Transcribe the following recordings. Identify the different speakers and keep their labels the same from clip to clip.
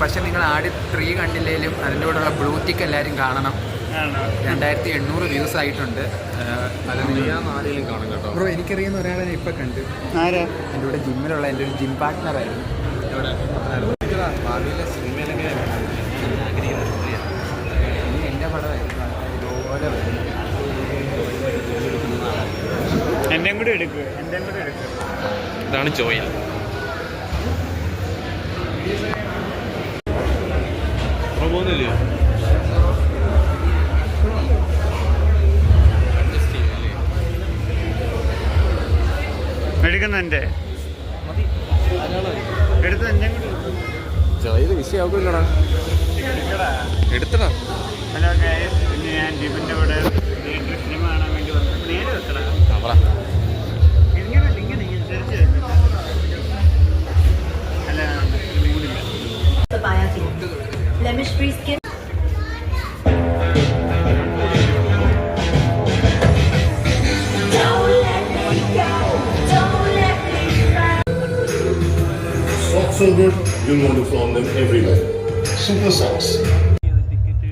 Speaker 1: പക്ഷെ നിങ്ങൾ ആടി 3 കണ്ടില്ലേലും അതിൻ്റെ കൂടെയുള്ള ബ്ലൂറ്റിക്ക് എല്ലാവരും കാണണം. 2800 വ്യൂസ് ആയിട്ടുണ്ട്. അത് കാണും കേട്ടോ ബ്രോ. എനിക്കറിയുന്ന ഒരാളെ ഞാൻ ഇപ്പം കണ്ട്.
Speaker 2: ആരാ?
Speaker 1: എൻ്റെ കൂടെ ജിമ്മിലുള്ള എൻ്റെ ഒരു ജിം പാർട്ട്ണറായിരുന്നു. ഇനി എൻ്റെ പടമായിരുന്നു ഇതുപോലെ വരും.
Speaker 2: എൻ്റെയും കൂടെ എടുക്കുക.
Speaker 3: ഇതാണ് ജോയൽ. പോകുന്നില്ലേ?
Speaker 2: എടുക്കുന്നുണ്ട്. എടുത്ത് എൻ്റെ കൂടെ
Speaker 3: ജോയൽ വിഷയമാക്കില്ലടാ. എടുത്തടാ.
Speaker 2: ഹലോ ഗൈസ്, പിന്നെ ഞാൻ ജിബിൻ്റെ കൂടെ സിനിമ കാണാൻ വേണ്ടി വന്നു. നേരെ വെക്കടാ. ഇങ്ങനെ തിരിച്ച് അല്ല മൂടില്ല.
Speaker 4: Blemish free skin.
Speaker 5: Socks are good. You'll want to flaunt them everywhere. Super socks.
Speaker 3: Ticket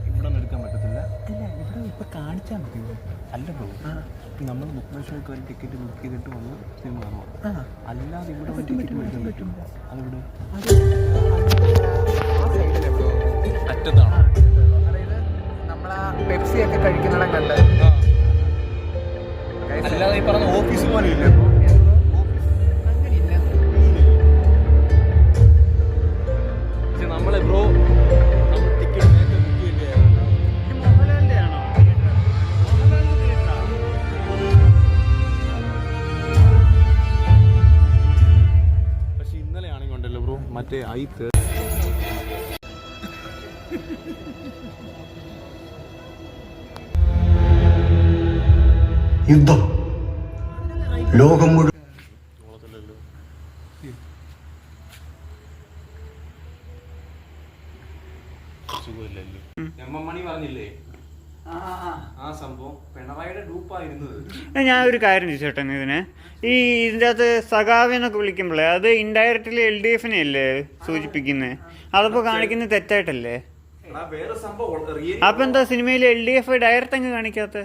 Speaker 3: ഇവിടെ നിന്ന് എടുക്കാൻ പറ്റത്തില്ല.
Speaker 1: അല്ല ഇവിടെ ഇപ്പം കാണിച്ചാൽ മതി.
Speaker 3: അല്ല ബ്രോ, നമ്മൾ ബുക്ക് മൈ ഷോയ്ക്ക് ഒരു ടിക്കറ്റ് ബുക്ക് ചെയ്തിട്ട് വന്ന് സിനിമ കാണുക. അല്ലാതെ ഇവിടെ ടിക്കറ്റ് മേടിക്കാൻ പറ്റും. അതിവിടെ അറ്റത്താണ്.
Speaker 1: അതായത് നമ്മളാ പെപ്സി ഒക്കെ കഴിക്കുന്നിടം കണ്ട്.
Speaker 3: അല്ലാതെ ഈ പറഞ്ഞ ഓഫീസ് പോലെ ഇല്ല. നമ്മളെ ബ്രോ നമ്മൾ ടിക്കറ്റ് നേരത്തെ ബുക്ക് ചെയ്തിട്ടായിരുന്നു.
Speaker 2: മോഹൻലാലിൻ്റെ ആണോ? മോഹൻലാലിൻ്റെ തിയേറ്ററാണോ?
Speaker 3: പക്ഷെ ഇന്നലെ ആണെങ്കിൽ ഉണ്ടല്ലോ ബ്രോ, മറ്റേ
Speaker 5: യുദ്ധം ലോകം മുഴുവൻ
Speaker 3: മണി പറഞ്ഞില്ലേ ആ സംഭവം പിണറായിയുടെ ഡൂപ്പായിരുന്നത്.
Speaker 2: ഞാൻ ഒരു കാര്യം ചോദിച്ചോട്ടെ ഇതിന്, ഈ ഇതിൻ്റെ അകത്ത് സഖാവെന്നൊക്കെ വിളിക്കുമ്പോഴേ അത് ഇൻഡയറക്റ്റ്ലി LDF അല്ലേ സൂചിപ്പിക്കുന്നത്? അതപ്പോൾ കാണിക്കുന്നത് തെറ്റായിട്ടല്ലേ?
Speaker 3: വേറെ സംഭവം
Speaker 2: അപ്പം എന്താ സിനിമയിൽ LDF ഡയറക്റ്റ് അങ്ങ് കാണിക്കാത്ത?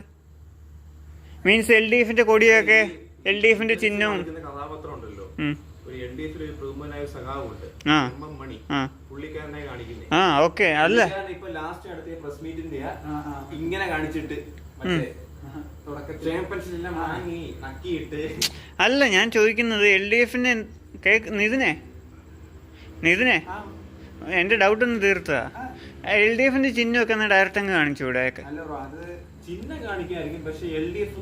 Speaker 2: മീൻസ് LDFന്റെ കൊടിയൊക്കെ LDFന്റെ ചിഹ്നവും
Speaker 3: കഥാപാത്രം ഉണ്ടല്ലോ, ഒരു LDF ഒരു പ്രമുഖനായ സഖാവുണ്ട് മണി, പുള്ളിക്കാരനായി കാണിക്കുന്നത്.
Speaker 2: ഓക്കെ. അല്ല
Speaker 3: ഇപ്പൊ ലാസ്റ്റ് നടത്തിയ പ്രസ് മീറ്റിന്റെ ഇങ്ങനെ കാണിച്ചിട്ട്
Speaker 2: അല്ല ഞാൻ ചോദിക്കുന്നത് LDFന്റെ നിതിനെ എന്റെ ഡൗട്ട് ഒന്ന് തീർത്താ. LDFന്റെ ചിഹ്നമൊക്കെ ഒന്ന് ഡയറക്റ്റ് അങ്ങ് കാണിച്ചൂടെ?
Speaker 3: ചിഹ്നം കാണിക്കായിരിക്കും, പക്ഷെ LDF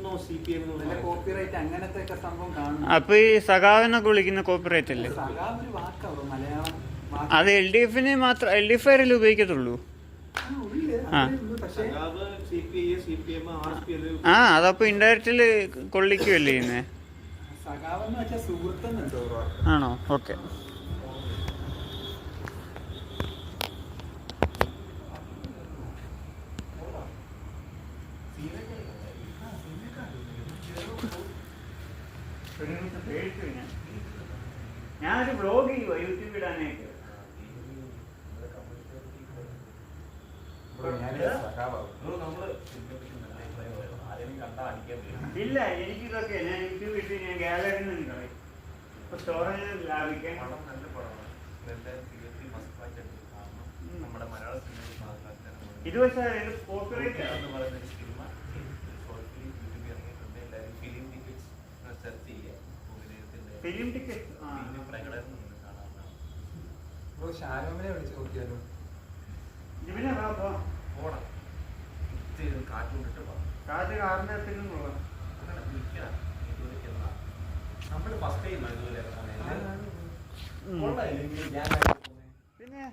Speaker 1: കോപ്പിറൈറ്റ് അങ്ങനത്തെ ഒക്കെ സംഭവം കാണും.
Speaker 2: അപ്പൊ ഈ സഖാവെന്നൊക്കെ വിളിക്കുന്ന കോപ്പിറൈറ്റ് അല്ലേ? അത് LDFന് മാത്രം LDF ആരല്ലേ ഉപയോഗിക്കത്തുള്ളൂ? അതപ്പോ ഇൻഡയറക്റ്റില് കൊള്ളിക്കുവല്ലേ ചെയ്യുന്നേ? ആണോ? ഓക്കെ. ഞാനൊരു വ്ലോഗ് ചെയ്യുക യൂട്യൂബ് ഇടാനായിട്ട്. ഇല്ല, എനിക്കിതൊക്കെ ഞാൻ യൂട്യൂബ് ഇട്ട് ഞാൻ ഗാലറിയിൽ നിന്ന് കളയും. ഇപ്പൊ സ്റ്റോറേജ് ലാഭിക്കാൻ ഇത് പക്ഷേ കോപ്പിറൈറ്റ് ഫിലിം ടിക്കറ്റ്
Speaker 1: ഷാരോമിനെ വിളിച്ച് നോക്കിയാലോ?
Speaker 2: കാറ്റ് കാറിന്റെ അടുത്തുള്ള
Speaker 3: നമ്മള് ഫസ്റ്റ് ടൈം
Speaker 2: പിന്നെ